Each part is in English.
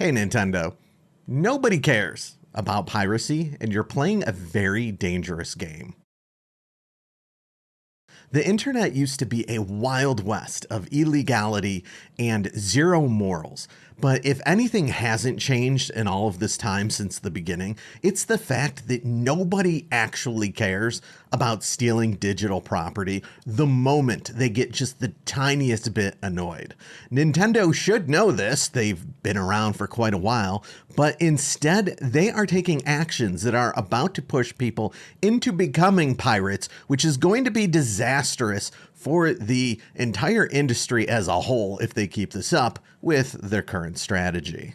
Hey Nintendo, nobody cares about piracy and you're playing a very dangerous game. The internet used to be a wild west of illegality and zero morals. But if anything hasn't changed in all of this time since the beginning, it's the fact that nobody actually cares about stealing digital property the moment they get just the tiniest bit annoyed. Nintendo should know this, they've been around for quite a while, but instead they are taking actions that are about to push people into becoming pirates, which is going to be disastrous for the entire industry as a whole if they keep this up with their current strategy.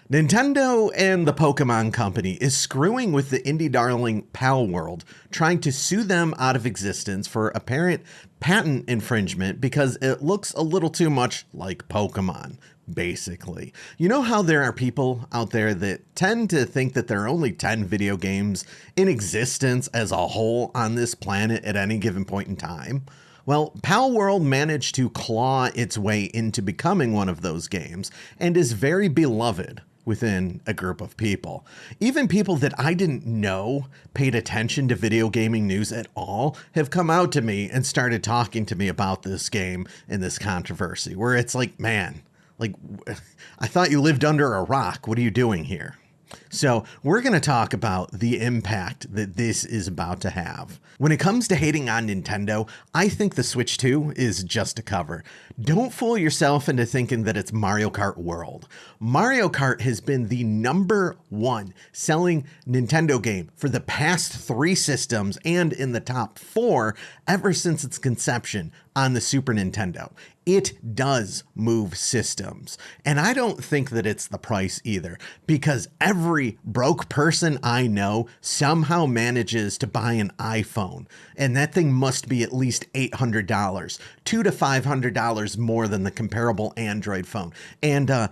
Nintendo and the Pokemon Company is screwing with the indie darling Palworld, trying to sue them out of existence for apparent patent infringement because it looks a little too much like Pokemon, basically. You know how there are people out there that tend to think that there are only 10 video games in existence as a whole on this planet at any given point in time? Well, Palworld managed to claw its way into becoming one of those games and is very beloved within a group of people. Even people that I didn't know paid attention to video gaming news at all have come out to me and started talking to me about this game and this controversy, where it's like, man, like, I thought you lived under a rock. What are you doing here? So we're going to talk about the impact that this is about to have. When it comes to hating on Nintendo, I think the Switch 2 is just a cover. Don't fool yourself into thinking that it's Mario Kart World. Mario Kart has been the #1 selling Nintendo game for the past 3 systems and in the top 4 ever since its conception on the Super Nintendo. It does move systems. And I don't think that it's the price either, because every broke person I know somehow manages to buy an iPhone, and that thing must be at least $800, $200 to $500 more than the comparable Android phone. And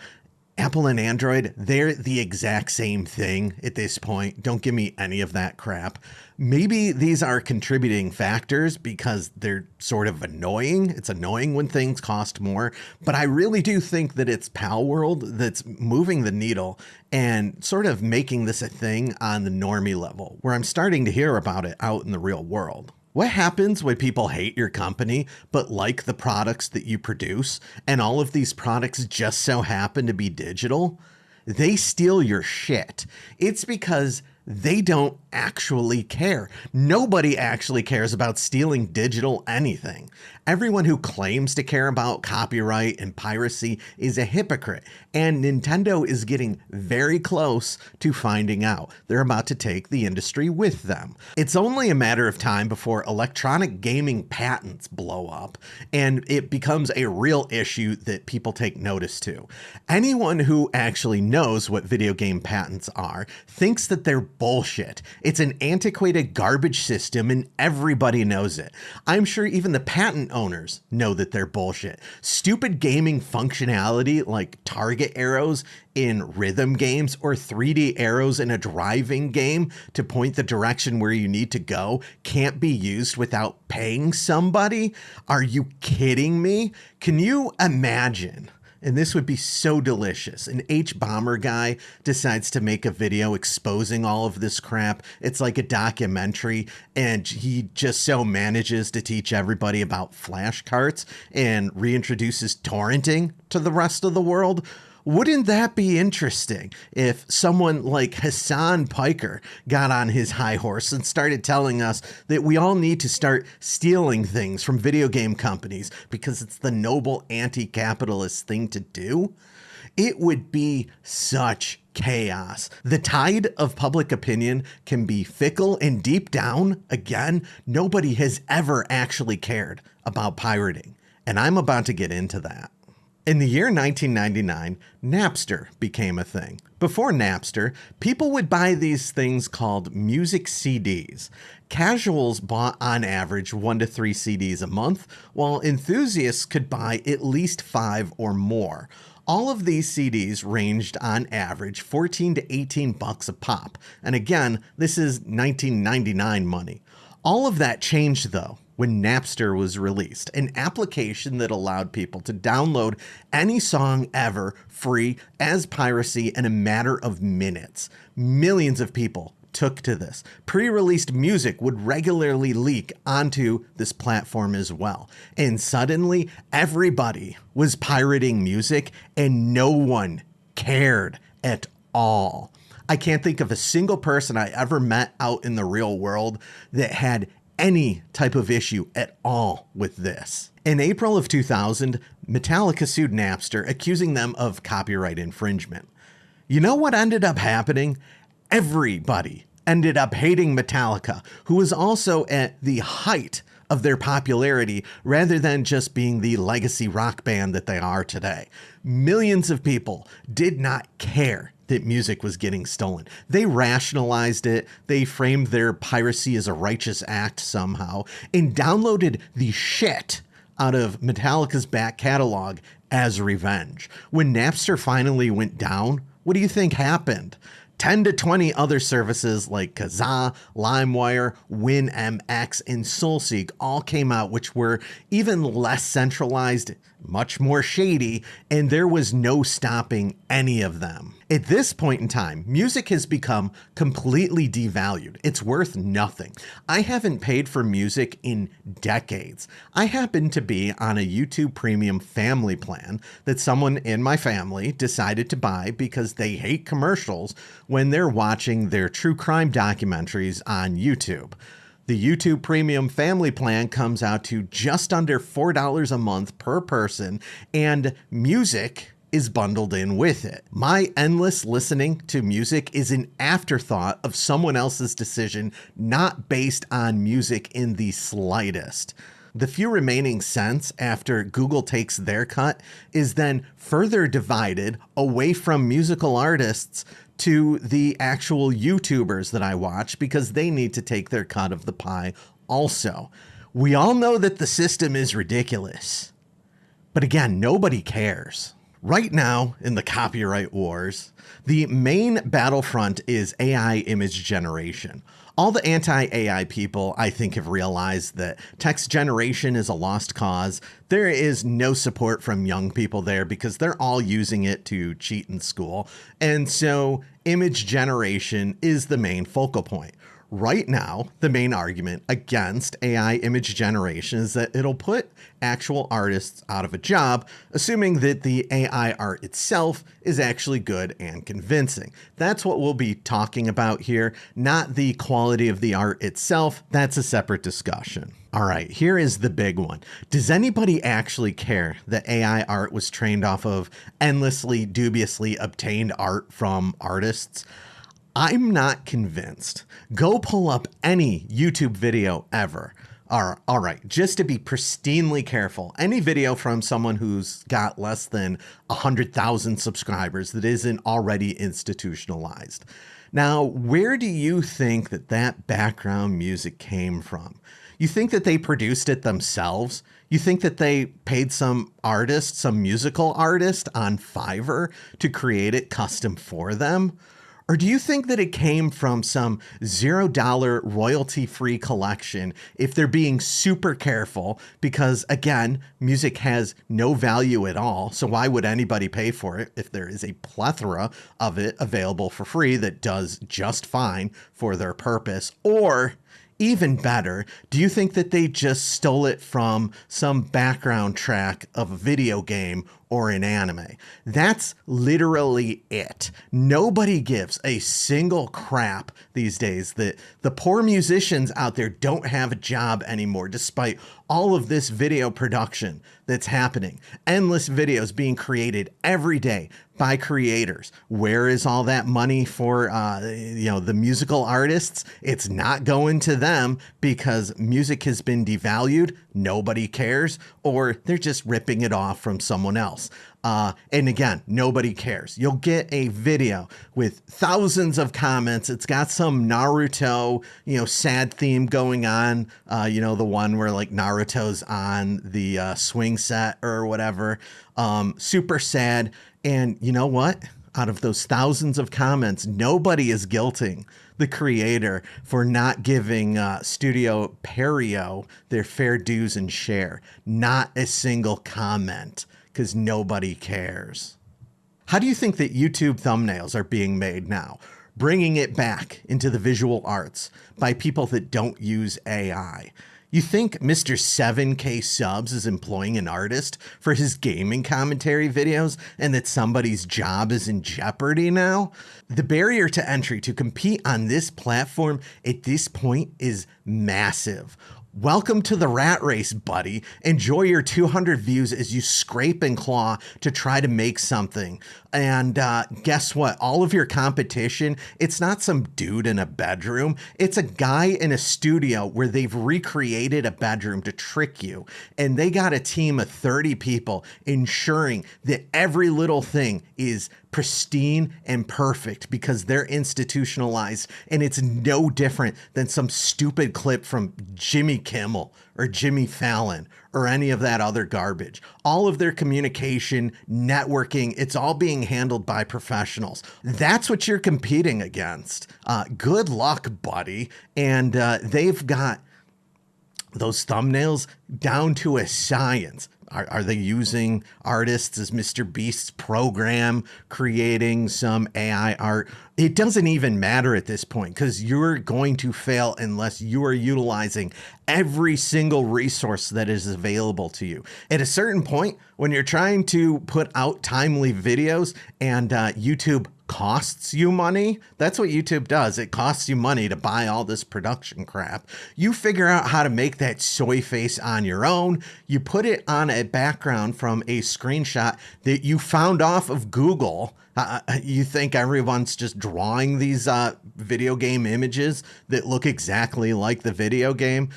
Apple and Android, they're the exact same thing at this point. Don't give me any of that crap. Maybe these are contributing factors because they're sort of annoying. It's annoying when things cost more, but I really do think that it's Palworld that's moving the needle and sort of making this a thing on the normie level, where I'm starting to hear about it out in the real world. What happens when people hate your company but like the products that you produce, and all of these products just so happen to be digital? They steal your shit. It's because they don't actually care. Nobody actually cares about stealing digital anything. Everyone who claims to care about copyright and piracy is a hypocrite, and Nintendo is getting very close to finding out. They're about to take the industry with them. It's only a matter of time before electronic gaming patents blow up and it becomes a real issue that people take notice to. Anyone who actually knows what video game patents are thinks that they're bullshit. It's an antiquated garbage system and everybody knows it. I'm sure even the patent owners know that they're bullshit. Stupid gaming functionality like target arrows in rhythm games or 3D arrows in a driving game to point the direction where you need to go can't be used without paying somebody? Are you kidding me? Can you imagine? And this would be so delicious. An H-Bomber guy decides to make a video exposing all of this crap. It's like a documentary, and he just so manages to teach everybody about flashcards and reintroduces torrenting to the rest of the world. Wouldn't that be interesting if someone like Hassan Piker got on his high horse and started telling us that we all need to start stealing things from video game companies because it's the noble anti-capitalist thing to do? It would be such chaos. The tide of public opinion can be fickle, and deep down, again, nobody has ever actually cared about pirating. And I'm about to get into that. In the year 1999, Napster became a thing. Before Napster, people would buy these things called music CDs. Casuals bought on average 1 to 3 CDs a month, while enthusiasts could buy at least 5 or more. All of these CDs ranged on average $14 to $18 a pop. And again, this is 1999 money. All of that changed though when Napster was released, an application that allowed people to download any song ever free as piracy in a matter of minutes. Millions of people took to this. Pre-released music would regularly leak onto this platform as well. And suddenly, everybody was pirating music and no one cared at all. I can't think of a single person I ever met out in the real world that had any type of issue at all with this. In April of 2000, Metallica sued Napster, accusing them of copyright infringement. You know what ended up happening? Everybody ended up hating Metallica, who was also at the height of their popularity rather than just being the legacy rock band that they are today. Millions of people did not care that music was getting stolen. They rationalized it, they framed their piracy as a righteous act somehow, and downloaded the shit out of Metallica's back catalog as revenge. When Napster finally went down, what do you think happened? 10 to 20 other services like Kazaa, LimeWire, WinMX, and SoulSeek all came out, which were even less centralized, much more shady, and there was no stopping any of them. At this point in time, music has become completely devalued. It's worth nothing. I haven't paid for music in decades. I happen to be on a YouTube Premium family plan that someone in my family decided to buy because they hate commercials when they're watching their true crime documentaries on YouTube. The YouTube Premium family plan comes out to just under $4 a month per person, and music is bundled in with it. My endless listening to music is an afterthought of someone else's decision, not based on music in the slightest. The few remaining cents after Google takes their cut is then further divided away from musical artists to the actual YouTubers that I watch because they need to take their cut of the pie also. We all know that the system is ridiculous. But again, nobody cares. Right now, in the copyright wars, the main battlefront is AI image generation. All the anti-AI people, I think, have realized that text generation is a lost cause. There is no support from young people there because they're all using it to cheat in school. And so image generation is the main focal point. Right now, the main argument against AI image generation is that it'll put actual artists out of a job, assuming that the AI art itself is actually good and convincing. That's what we'll be talking about here, not the quality of the art itself. That's a separate discussion. All right, here is the big one. Does anybody actually care that AI art was trained off of endlessly, dubiously obtained art from artists? I'm not convinced. Go pull up any YouTube video ever. All right, just to be pristinely careful, any video from someone who's got less than 100,000 subscribers that isn't already institutionalized. Now, where do you think that background music came from? You think that they produced it themselves? You think that they paid some artist, some musical artist on Fiverr to create it custom for them? Or do you think that it came from some $0 royalty-free collection if they're being super careful? Because again, music has no value at all. So why would anybody pay for it if there is a plethora of it available for free that does just fine for their purpose? Or even better, do you think that they just stole it from some background track of a video game or an anime? That's literally it. Nobody gives a single crap these days that the poor musicians out there don't have a job anymore, despite all of this video production that's happening. Endless videos being created every day by creators. Where is all that money for the musical artists? It's not going to them because music has been devalued. Nobody cares, or they're just ripping it off from someone else. And again, nobody cares. You'll get a video with thousands of comments. It's got some Naruto, sad theme going on. The one where like Naruto's on the swing set or whatever. Super sad. And you know what? Out of those thousands of comments, nobody is guilting the creator for not giving Studio Perio their fair dues and share. Not a single comment, because nobody cares. How do you think that YouTube thumbnails are being made now? Bringing it back into the visual arts by people that don't use AI. You think Mr. 7K subs is employing an artist for his gaming commentary videos and that somebody's job is in jeopardy now? The barrier to entry to compete on this platform at this point is massive. Welcome to the rat race, buddy. Enjoy your 200 views as you scrape and claw to try to make something. And guess what? All of your competition, it's not some dude in a bedroom. It's a guy in a studio where they've recreated a bedroom to trick you. And they got a team of 30 people ensuring that every little thing is pristine and perfect because they're institutionalized, and it's no different than some stupid clip from Jimmy Kimmel or Jimmy Fallon or any of that other garbage. All of their communication, networking, it's all being handled by professionals. That's what you're competing against. Good luck, buddy. And they've got those thumbnails down to a science. Are they using artists as Mr. Beast's program, creating some AI art? It doesn't even matter at this point because you're going to fail unless you are utilizing every single resource that is available to you. At a certain point, when you're trying to put out timely videos and YouTube costs you money, that's what YouTube does. It costs you money to buy all this production crap. You figure out how to make that soy face on your own. You put it on a background from a screenshot that you found off of Google. You think everyone's just drawing these video game images that look exactly like the video game?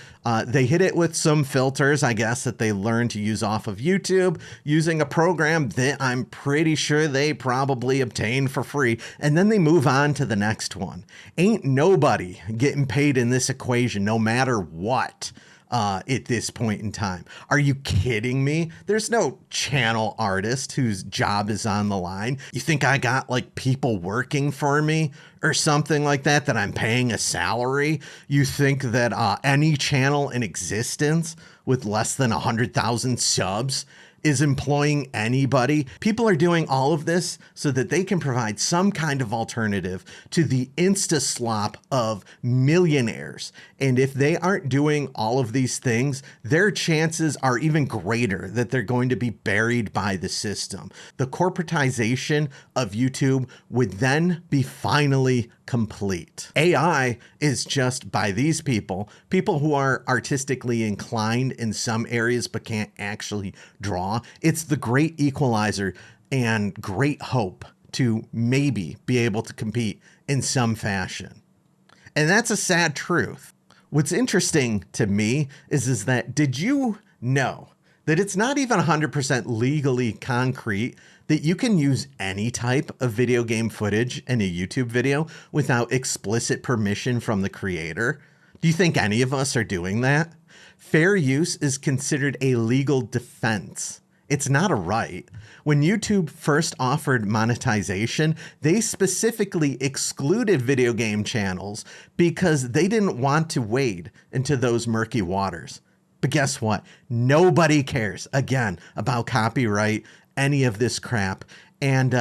They hit it with some filters, I guess, that they learned to use off of YouTube using a program that I'm pretty sure they probably obtained for free. And then they move on to the next one. Ain't nobody getting paid in this equation, no matter what. At this point in time. Are you kidding me? There's no channel artist whose job is on the line. You think I got like people working for me or something like that, that I'm paying a salary? You think that any channel in existence with less than 100,000 subs is employing anybody? People are doing all of this so that they can provide some kind of alternative to the insta slop of millionaires. And if they aren't doing all of these things, their chances are even greater that they're going to be buried by the system. The corporatization of YouTube would then be finally complete. AI is just, by these people who are artistically inclined in some areas but can't actually draw. It's the great equalizer and great hope to maybe be able to compete in some fashion. And that's a sad truth. What's interesting to me is that, did you know that it's not even 100% legally concrete that you can use any type of video game footage in a YouTube video without explicit permission from the creator? Do you think any of us are doing that? Fair use is considered a legal defense. It's not a right. When YouTube first offered monetization, they specifically excluded video game channels because they didn't want to wade into those murky waters. But guess what? Nobody cares, again, about copyright, any of this crap. And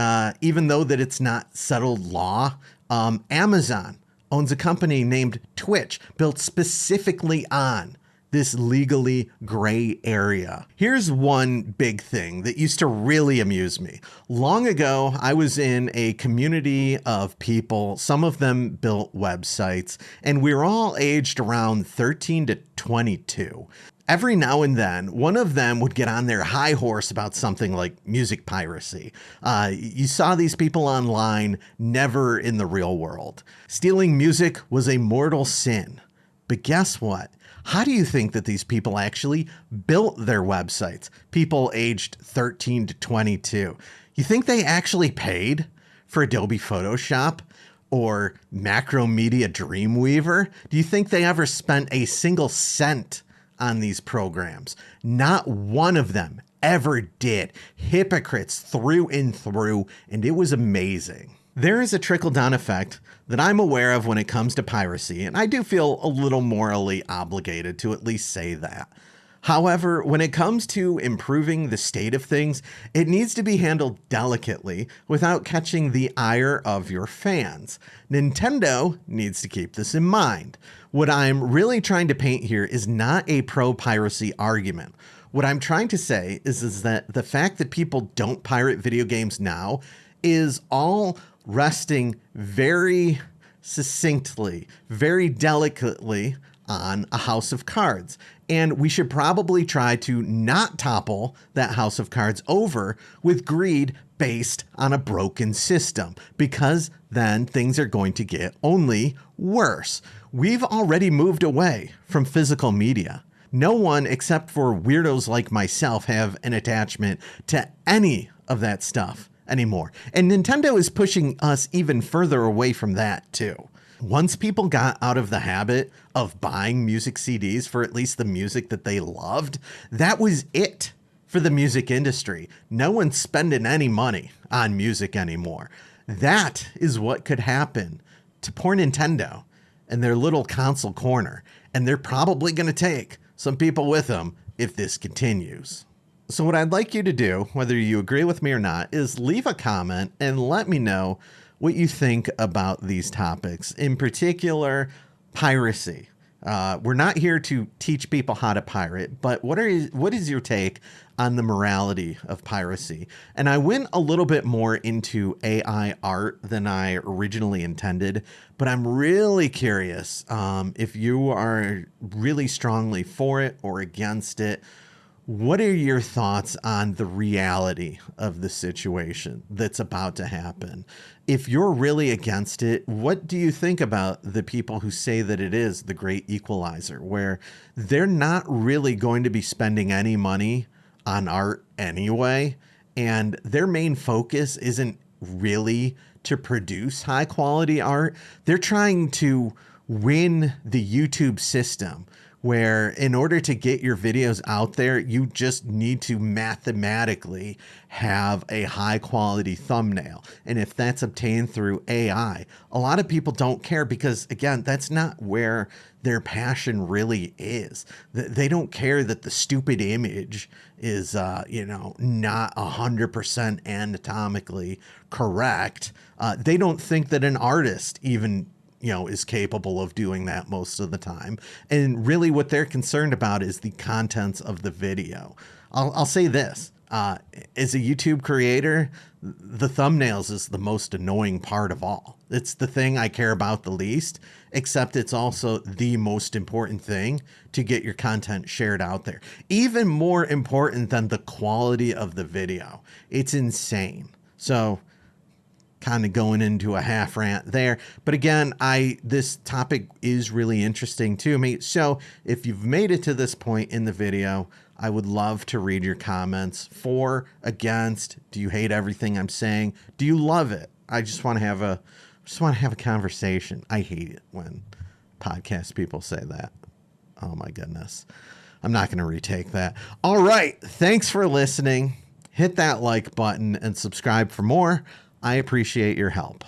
even though that it's not settled law, Amazon owns a company named Twitch, built specifically on this legally gray area. Here's one big thing that used to really amuse me. Long ago, I was in a community of people. Some of them built websites, and we were all aged around 13 to 22. Every now and then, one of them would get on their high horse about something like music piracy. You saw these people online, never in the real world. Stealing music was a mortal sin. But guess what? How do you think that these people actually built their websites? People aged 13 to 22. You think they actually paid for Adobe Photoshop or Macromedia Dreamweaver? Do you think they ever spent a single cent on these programs? Not one of them ever did. Hypocrites through and through, and it was amazing. There is a trickle-down effect that I'm aware of when it comes to piracy, and I do feel a little morally obligated to at least say that. However, when it comes to improving the state of things, it needs to be handled delicately without catching the ire of your fans. Nintendo needs to keep this in mind. What I'm really trying to paint here is not a pro-piracy argument. What I'm trying to say is that the fact that people don't pirate video games now is all resting very succinctly, very delicately on a house of cards. And we should probably try to not topple that house of cards over with greed based on a broken system, because then things are going to get only worse. We've already moved away from physical media. No one except for weirdos like myself have an attachment to any of that stuff anymore. And Nintendo is pushing us even further away from that too. Once people got out of the habit of buying music CDs for at least the music that they loved, that was it for the music industry. No one's spending any money on music anymore. That is what could happen to poor Nintendo and their little console corner. And they're probably going to take some people with them if this continues. So what I'd like you to do, whether you agree with me or not, is leave a comment and let me know what you think about these topics, in particular, piracy. We're not here to teach people how to pirate, but what is your take on the morality of piracy? And I went a little bit more into AI art than I originally intended, but I'm really curious if you are really strongly for it or against it. What are your thoughts on the reality of the situation that's about to happen? If you're really against it, what do you think about the people who say that it is the great equalizer, where they're not really going to be spending any money on art anyway, and their main focus isn't really to produce high quality art? They're trying to win the YouTube system, where in order to get your videos out there, you just need to mathematically have a high quality thumbnail. And if that's obtained through AI, a lot of people don't care because, again, that's not where their passion really is. They don't care that the stupid image is, not 100% anatomically correct. They don't think that an artist even is capable of doing that most of the time. And really what they're concerned about is the contents of the video. I'll say this, as a YouTube creator, the thumbnails is the most annoying part of all. It's the thing I care about the least, except it's also the most important thing to get your content shared out there. Even more important than the quality of the video. It's insane. So kind of going into a half rant there. But again, this topic is really interesting to me. So if you've made it to this point in the video, I would love to read your comments. For, against, do you hate everything I'm saying? Do you love it? I just want to have a conversation. I hate it when podcast people say that. Oh my goodness. I'm not going to retake that. All right. Thanks for listening. Hit that like button and subscribe for more. I appreciate your help.